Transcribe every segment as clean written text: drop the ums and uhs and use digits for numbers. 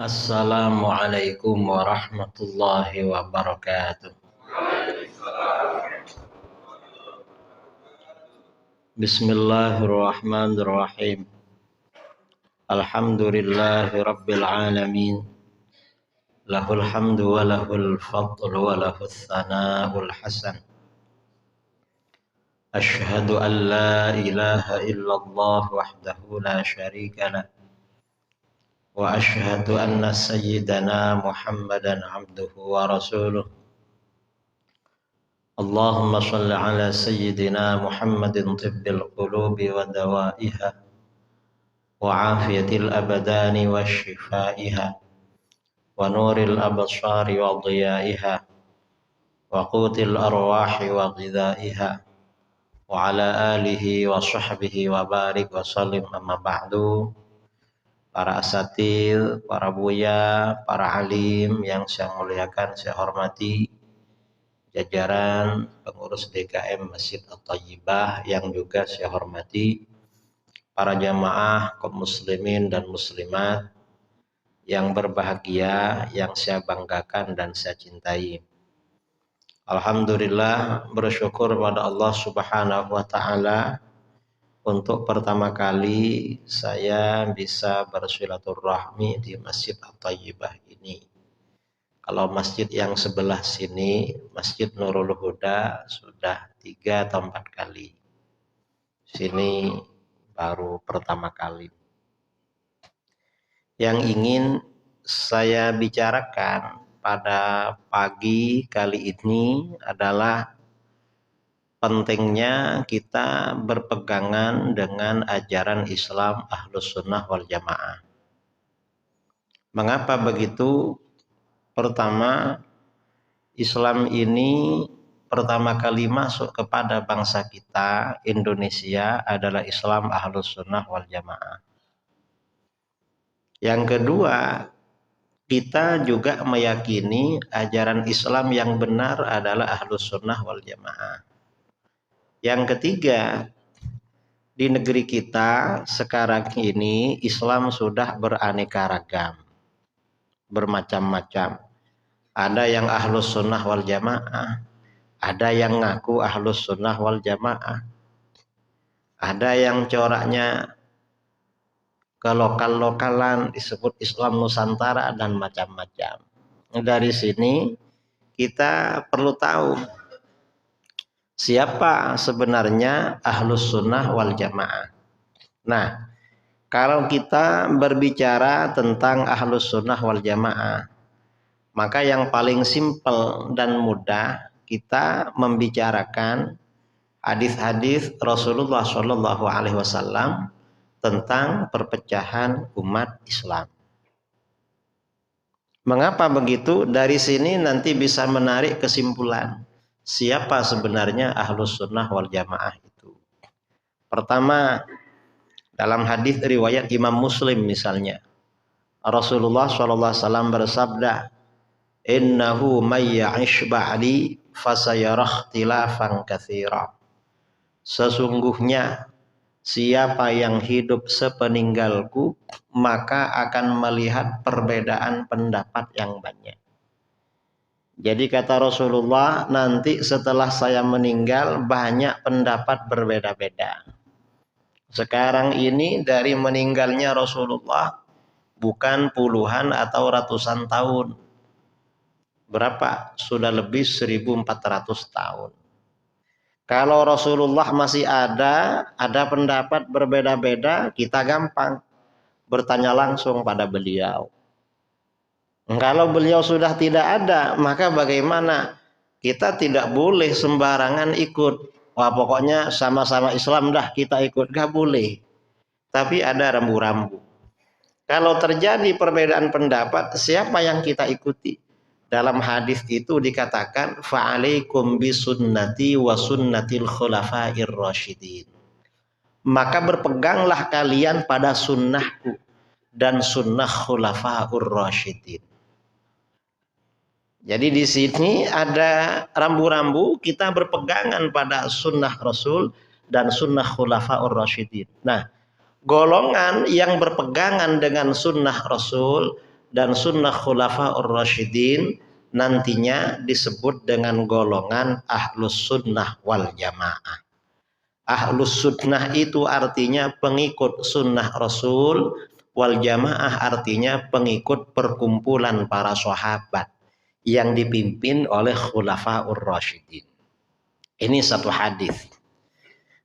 Assalamualaikum warahmatullahi wabarakatuh. Bismillahirrahmanirrahim. Alhamdulillahi rabbil alamin. Lahul hamdu wa lahul fadlu wa lahul thana'ul hasan. Ashhadu an la ilaha illallah wahdahu la syarika lah. Wa ashhadu anna sayyidana Muhammadan abduhu wa rasuluh. Allahumma salli ala sayyidina Muhammadin tibbil qulubi wa dawaiha wa afiyatil abadani wa shifaiha wa nuril absari wa dhiyaiha wa qutil arwahi wa ghidaiha wa ala alihi wa sahbihi wa barik wa sallim. Amma ba'du. Para asatidz, para buya, para alim yang saya muliakan, saya hormati, jajaran pengurus DKM Masjid At-Thayyibah yang juga saya hormati, para jamaah kaum muslimin dan muslimat yang berbahagia, yang saya banggakan dan saya cintai. Alhamdulillah, bersyukur pada Allah Subhanahu wa taala untuk pertama kali saya bisa bersilaturahmi di Masjid At-Thayyibah ini. Kalau masjid yang sebelah sini, Masjid Nurul Huda, sudah 3 atau 4 kali. Sini baru pertama kali. Yang ingin saya bicarakan pada pagi kali ini adalah pentingnya kita berpegangan dengan ajaran Islam Ahlus Sunnah wal Jamaah. Mengapa begitu? Pertama, Islam ini pertama kali masuk kepada bangsa kita, Indonesia, adalah Islam Ahlus Sunnah wal Jamaah. Yang kedua, kita juga meyakini ajaran Islam yang benar adalah Ahlus Sunnah wal Jamaah. Yang ketiga, di negeri kita sekarang ini Islam sudah beraneka ragam, bermacam-macam. Ada yang Ahlus Sunnah wal Jamaah, ada yang ngaku Ahlus Sunnah wal Jamaah, ada yang coraknya ke lokal-lokalan disebut Islam Nusantara dan macam-macam. Dari sini kita perlu tahu siapa sebenarnya Ahlus Sunnah wal Jamaah. Nah, kalau kita berbicara tentang Ahlus Sunnah wal Jamaah, maka yang paling simpel dan mudah kita membicarakan hadis-hadis Rasulullah SAW tentang perpecahan umat Islam. Mengapa begitu? Dari sini nanti bisa menarik kesimpulan siapa sebenarnya Ahlus Sunnah wal Jamaah itu. Pertama, dalam hadis riwayat Imam Muslim misalnya, Rasulullah SAW bersabda, "Innahu may ya'ish ba'di fasayara ikhtilafan katsira." Sesungguhnya siapa yang hidup sepeninggalku maka akan melihat perbedaan pendapat yang banyak. Jadi kata Rasulullah, nanti setelah saya meninggal banyak pendapat berbeda-beda. Sekarang ini dari meninggalnya Rasulullah bukan puluhan atau ratusan tahun. Berapa? Sudah lebih 1400 tahun. Kalau Rasulullah masih ada pendapat berbeda-beda, kita gampang bertanya langsung pada beliau. Kalau beliau sudah tidak ada, maka bagaimana? Kita tidak boleh sembarangan ikut. Wah, pokoknya sama-sama Islam dah kita ikut. Gak boleh. Tapi ada rambu-rambu. Kalau terjadi perbedaan pendapat, siapa yang kita ikuti? Dalam hadis itu dikatakan, fa'alaikum bisunnati wa sunnatil khulafair rasyidin. Maka berpeganglah kalian pada sunnahku dan sunnah khulafaur rasyidin. Jadi di sini ada rambu-rambu kita berpegangan pada sunnah Rasul dan sunnah khulafaur rasyidin. Nah, golongan yang berpegangan dengan sunnah Rasul dan sunnah khulafaur rasyidin nantinya disebut dengan golongan ahlus sunnah wal jamaah. Ahlus sunnah itu artinya pengikut sunnah Rasul, wal jamaah artinya pengikut perkumpulan para sahabat yang dipimpin oleh khulafaur rasyidin. Ini satu hadis.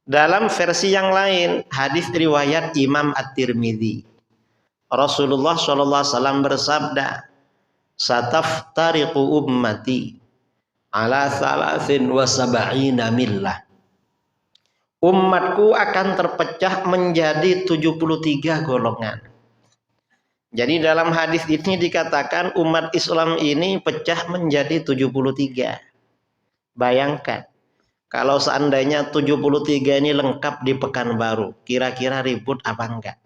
Dalam versi yang lain, hadis riwayat Imam At-Tirmidzi, Rasulullah SAW bersabda, "Sataftariqu ummati ala 73 millah." Umatku akan terpecah menjadi 73 golongan. Jadi dalam hadis ini dikatakan umat Islam ini pecah menjadi 73. Bayangkan, kalau seandainya 73 ini lengkap di Pekanbaru, kira-kira ribut apa enggak?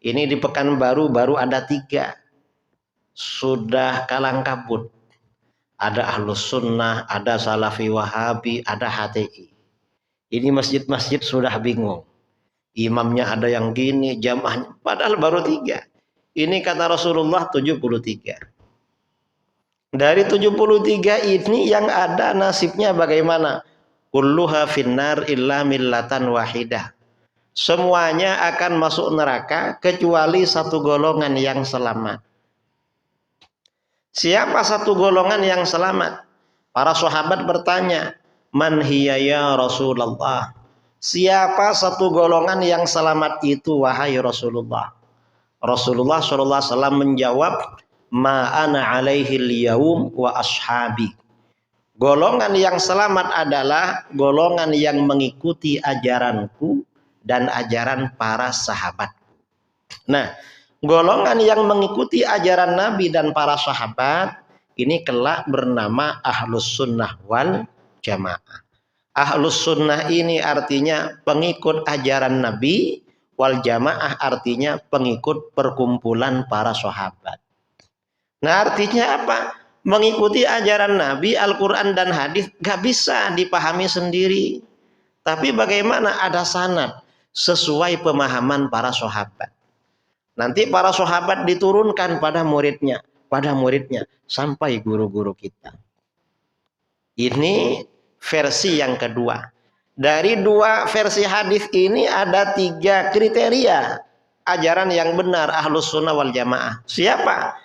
Ini di Pekanbaru baru ada 3. Sudah kalang kabut. Ada Ahlus Sunnah, ada Salafi Wahabi, ada HTI. Ini masjid-masjid sudah bingung. Imamnya ada yang gini, jamaahnya. Padahal baru 3. Ini kata Rasulullah 73. Dari 73 ini yang ada nasibnya bagaimana? Kulluha finnar illa millatan wahidah. Semuanya akan masuk neraka kecuali satu golongan yang selamat. Siapa satu golongan yang selamat? Para sahabat bertanya, "Man hiya ya Rasulullah?" Siapa satu golongan yang selamat itu wahai Rasulullah? Rasulullah SAW menjawab, "Ma ana alaihi al-yaum wa ashabi." Golongan yang selamat adalah golongan yang mengikuti ajaranku dan ajaran para sahabat. Nah, golongan yang mengikuti ajaran Nabi dan para sahabat ini kelak bernama Ahlus Sunnah wal Jamaah. Ahlus Sunnah ini artinya pengikut ajaran Nabi, wal Jamaah artinya pengikut perkumpulan para sahabat. Nah, artinya apa? Mengikuti ajaran Nabi, Al-Quran dan hadis gak bisa dipahami sendiri. Tapi bagaimana ada sanad sesuai pemahaman para sahabat. Nanti para sahabat diturunkan pada muridnya sampai guru-guru kita. Ini versi yang kedua. Dari 2 versi hadis ini ada 3 kriteria ajaran yang benar Ahlus Sunnah wal Jamaah. Siapa?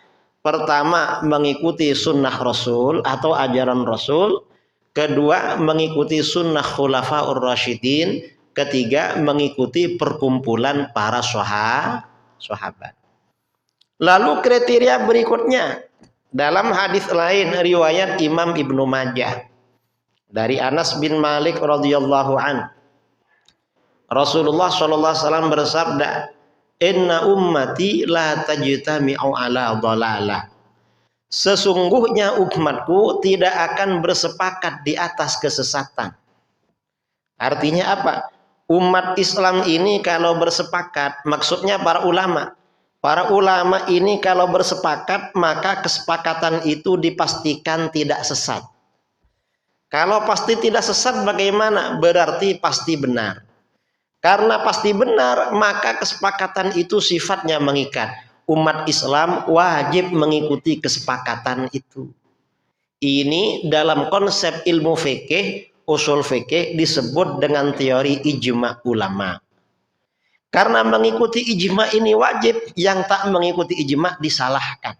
Pertama, mengikuti sunnah Rasul atau ajaran Rasul. Kedua, mengikuti sunnah khulafaur rasyidin. Ketiga, mengikuti perkumpulan para sahabat. Lalu kriteria berikutnya dalam hadis lain riwayat Imam Ibnu Majah dari Anas bin Malik radhiyallahu an, Rasulullah SAW bersabda, "Inna ummati la tajtami'u ala dhalalah." Sesungguhnya umatku tidak akan bersepakat di atas kesesatan. Artinya apa? Umat Islam ini kalau bersepakat, maksudnya para ulama. Para ulama ini kalau bersepakat, maka kesepakatan itu dipastikan tidak sesat. Kalau pasti tidak sesat bagaimana? Berarti pasti benar. Karena pasti benar, maka kesepakatan itu sifatnya mengikat. Umat Islam wajib mengikuti kesepakatan itu. Ini dalam konsep ilmu fikih, usul fikih disebut dengan teori ijma ulama. Karena mengikuti ijma ini wajib, yang tak mengikuti ijma disalahkan.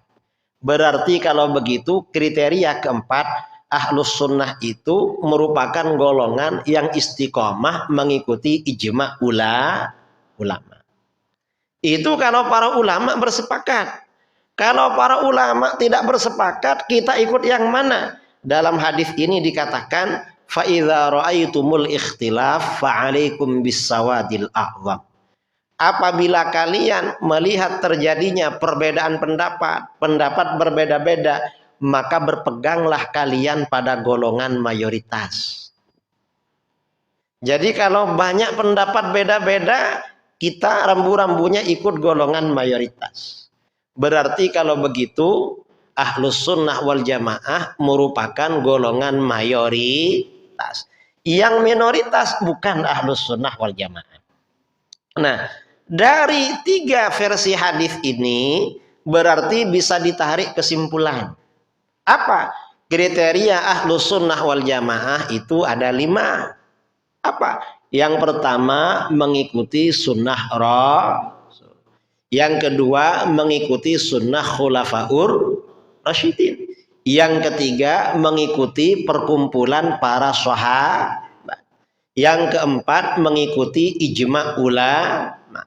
Berarti kalau begitu kriteria keempat, Ahlus Sunnah itu merupakan golongan yang istiqomah mengikuti ijma ulama. Itu kalau para ulama bersepakat. Kalau para ulama tidak bersepakat, kita ikut yang mana? Dalam hadis ini dikatakan, fa idza ra'aitumul ikhtilaf fa'alaikum bis-sawadil a'zam. Apabila kalian melihat terjadinya perbedaan pendapat berbeda-beda, maka berpeganglah kalian pada golongan mayoritas. Jadi kalau banyak pendapat beda-beda, kita rambu-rambunya ikut golongan mayoritas. Berarti kalau begitu, Ahlus Sunnah wal Jamaah merupakan golongan mayoritas. Yang minoritas bukan Ahlus Sunnah wal Jamaah. Nah, dari 3 versi hadis ini, berarti bisa ditarik kesimpulan. Apa? Kriteria Ahlus Sunnah wal Jamaah itu ada 5. Apa? Yang pertama mengikuti sunnah Rasul. Yang kedua mengikuti sunnah Khulafaur Rasyidin. Yang ketiga mengikuti perkumpulan para sahabat. Yang keempat mengikuti ijma ulama.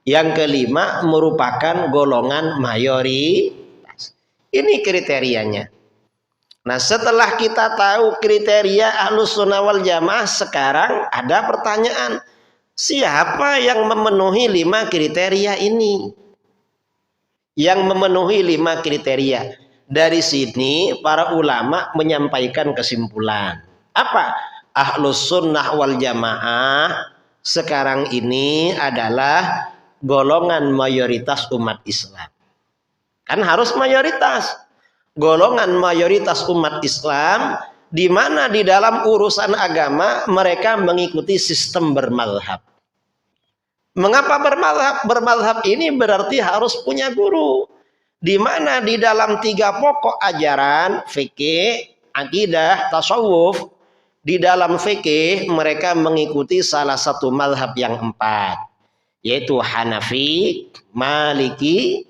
Yang kelima merupakan golongan mayoritas. Ini kriterianya. Nah, setelah kita tahu kriteria Ahlus Sunnah wal Jamaah, sekarang ada pertanyaan. Siapa yang memenuhi 5 kriteria ini? Yang memenuhi 5 kriteria. Dari sini para ulama menyampaikan kesimpulan. Apa? Ahlus Sunnah wal Jamaah sekarang ini adalah golongan mayoritas umat Islam. Kan harus mayoritas. Golongan mayoritas umat Islam di mana di dalam urusan agama mereka mengikuti sistem bermadhab. Mengapa bermadhab? Bermadhab ini berarti harus punya guru. Di mana di dalam 3 pokok ajaran fikih, akidah, tasawuf, di dalam fikih mereka mengikuti salah satu madhab yang 4, yaitu Hanafi, Maliki,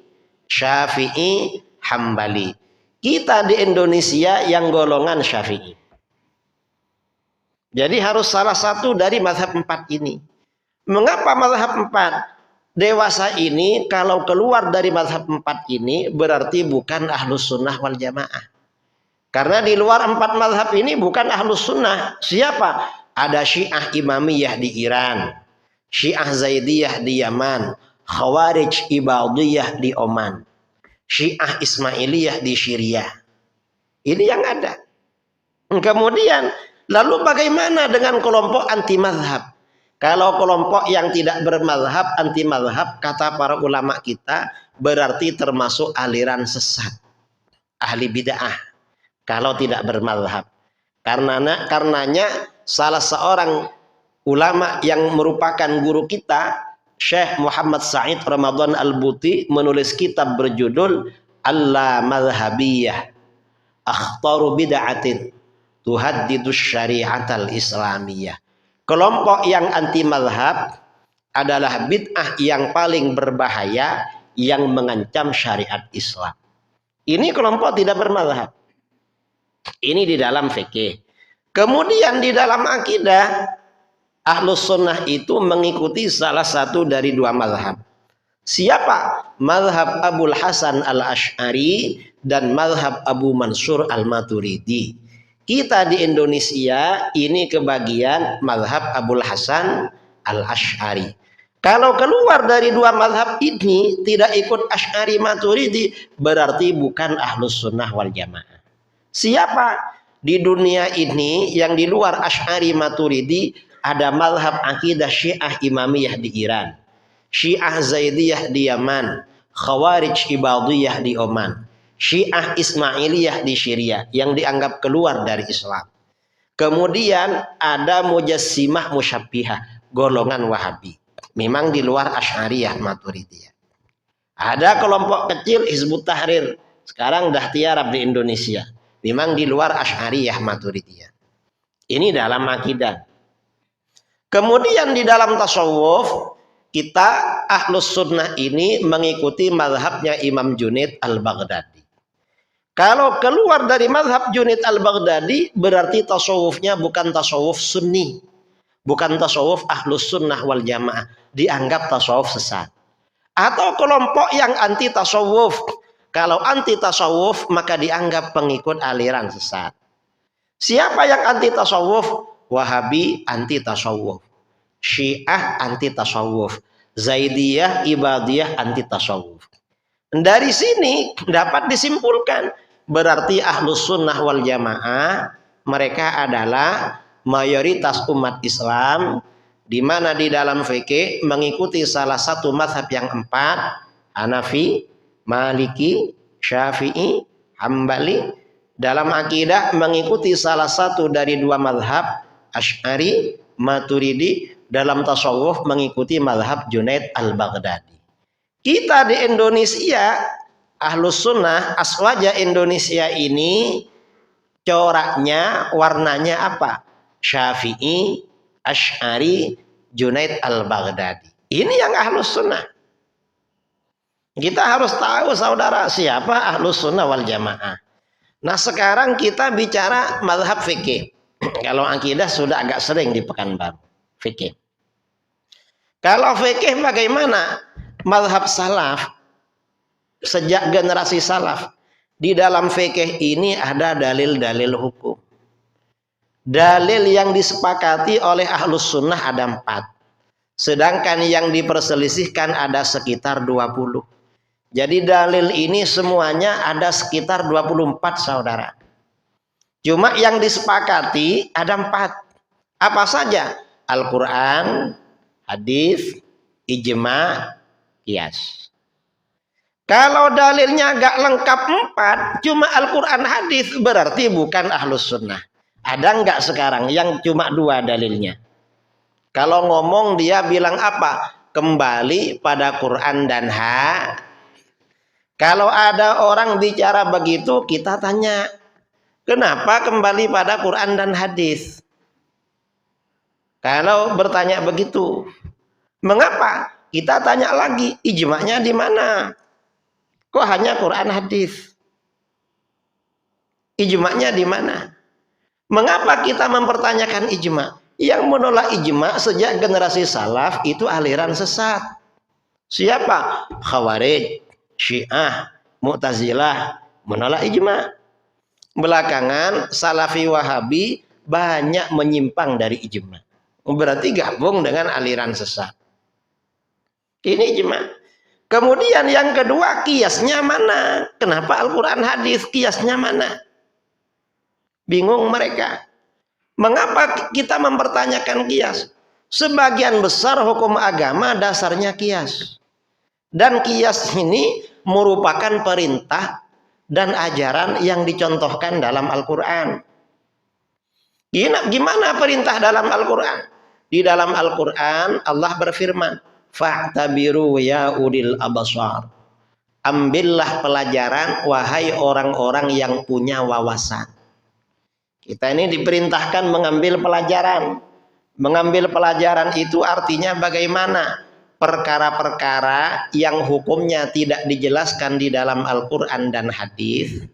Syafi'i, Hambali. Kita di Indonesia yang golongan Syafi'i. Jadi harus salah satu dari mazhab 4 ini. Mengapa mazhab 4? Dewasa ini kalau keluar dari mazhab 4 ini berarti bukan Ahlus Sunnah wal Jamaah. Karena di luar 4 mazhab ini bukan Ahlus Sunnah. Siapa? Ada Syiah Imamiyah di Iran, Syiah Zaidiyah di Yaman, Khawarij Ibadiyah di Oman, Syiah Ismailiyah di Syria. Ini yang ada. Kemudian, lalu bagaimana dengan kelompok anti mazhab? Kalau kelompok yang tidak bermazhab, anti mazhab, kata para ulama kita, berarti termasuk aliran sesat, ahli bid'ah. Kalau tidak bermazhab. Karenanya salah seorang ulama yang merupakan guru kita, Syekh Muhammad Said Ramadan Al-Buti, menulis kitab berjudul Al-Madhabiyah Akhtaru Bid'atin Tuhaddidus Syari'atal Islamiyah. Kelompok yang anti mazhab adalah bid'ah yang paling berbahaya yang mengancam syariat Islam. Ini kelompok tidak bermazhab. Ini di dalam fikih. Kemudian di dalam akidah, Ahlus Sunnah itu mengikuti salah satu dari 2 mazhab. Siapa? Mazhab Abul Hasan Al-Asy'ari dan mazhab Abu Mansur Al-Maturidi. Kita di Indonesia ini kebagian mazhab Abul Hasan Al-Asy'ari. Kalau keluar dari 2 mazhab ini tidak ikut Asy'ari Maturidi berarti bukan Ahlus Sunnah wal Jamaah. Siapa? Di dunia ini yang di luar Asy'ari Maturidi ada mazhab akidah Syiah Imamiyah di Iran, Syiah Zaidiyah di Yaman, Khawarij Ibadiyah di Oman, Syiah Ismailiyah di Syria yang dianggap keluar dari Islam. Kemudian ada Mujassimah Musyabbihah, golongan Wahabi. Memang di luar Asy'ariyah Maturidiyah. Ada kelompok kecil Hizbut Tahrir, sekarang dah tiarap di Indonesia. Memang di luar Asy'ariyah Maturidiyah. Ini dalam akidah. Kemudian di dalam tasawuf, kita Ahlus Sunnah ini mengikuti mazhabnya Imam Junaid Al-Baghdadi. Kalau keluar dari mazhab Junaid Al-Baghdadi, berarti tasawufnya bukan tasawuf sunni. Bukan tasawuf Ahlus Sunnah wal Jamaah. Dianggap tasawuf sesat. Atau kelompok yang anti tasawuf. Kalau anti tasawuf, maka dianggap pengikut aliran sesat. Siapa yang anti tasawuf? Wahabi anti tasawuf, Syiah anti tasawuf, Zaidiyah Ibadiyah anti tasawuf. Dari sini dapat disimpulkan berarti Ahlus Sunnah wal Jamaah mereka adalah mayoritas umat Islam, di mana di dalam fikih mengikuti salah satu mazhab yang 4, Hanafi, Maliki, Syafi'i, Hambali. Dalam akidah mengikuti salah satu dari 2 mazhab, Asy'ari, Maturidi. Dalam tasawuf mengikuti mazhab Junaid Al-Baghdadi. Kita di Indonesia Ahlus sunnah aswaja Indonesia ini coraknya, warnanya apa? Syafi'i, Asy'ari, Junaid al-Baghdadi. Ini yang ahlus sunnah. Kita harus tahu saudara siapa ahlus sunnah wal jamaah. Nah sekarang kita bicara mazhab fikih. Kalau akidah sudah agak sering di Pekanbaru. Fikih. Kalau fikih bagaimana? Mazhab salaf. Sejak generasi salaf. Di dalam fikih ini ada dalil-dalil hukum. Dalil yang disepakati oleh ahlus sunnah ada 4. Sedangkan yang diperselisihkan ada sekitar 20. Jadi dalil ini semuanya ada sekitar 24 saudara. Cuma yang disepakati ada 4. Apa saja? Al-Quran, hadis, ijma, qiyas. Kalau dalilnya gak lengkap 4, cuma Al-Quran hadis, berarti bukan ahlus sunnah. Ada nggak sekarang yang cuma 2 dalilnya? Kalau ngomong dia bilang apa? Kembali pada Quran dan hadis. Kalau ada orang bicara begitu, kita tanya, kenapa kembali pada Quran dan hadis? Kalau bertanya begitu, mengapa? Kita tanya lagi, ijma'nya di mana? Kok hanya Quran hadis? Ijma'nya di mana? Mengapa kita mempertanyakan ijma'? Yang menolak ijma' sejak generasi salaf itu aliran sesat. Siapa? Khawarij, Syiah, Mu'tazilah menolak ijma'. Belakangan Salafi Wahabi banyak menyimpang dari ijma'. Berarti gabung dengan aliran sesat. Ini ijma'. Kemudian yang kedua, kiasnya mana? Kenapa Al-Quran hadis kiasnya mana? Bingung mereka. Mengapa kita mempertanyakan kias? Sebagian besar hukum agama dasarnya kias. Dan kias ini merupakan perintah dan ajaran yang dicontohkan dalam Al-Quran. Gimana perintah dalam Al-Quran? Di dalam Al-Quran Allah berfirman, fa'tabiru ya ulil abasar. Ambillah pelajaran wahai orang-orang yang punya wawasan. Kita ini diperintahkan mengambil pelajaran. Mengambil pelajaran itu artinya bagaimana? Perkara-perkara yang hukumnya tidak dijelaskan di dalam Al-Quran dan hadis,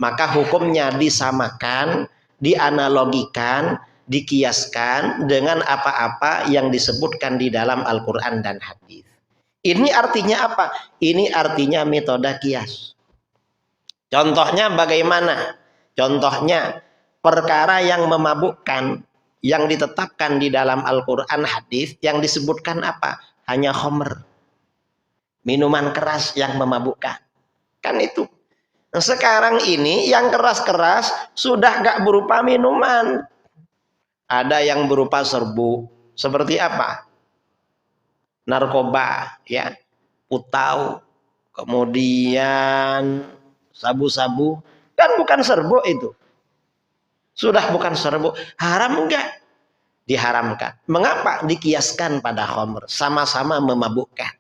maka hukumnya disamakan, dianalogikan, dikiaskan dengan apa-apa yang disebutkan di dalam Al-Quran dan hadis. Ini artinya apa? Ini artinya metode kias. Contohnya bagaimana? Contohnya perkara yang memabukkan yang ditetapkan di dalam Al-Quran hadis yang disebutkan apa? Hanya khamr, minuman keras yang memabukkan. Kan itu. Sekarang ini yang keras-keras sudah gak berupa minuman. Ada yang berupa serbu. Seperti apa? Narkoba, ya, putau, kemudian sabu-sabu. Kan bukan serbu itu. Sudah bukan serbu. Haram enggak? Diharamkan. Mengapa? Dikiaskan pada khamr. Sama-sama memabukkan.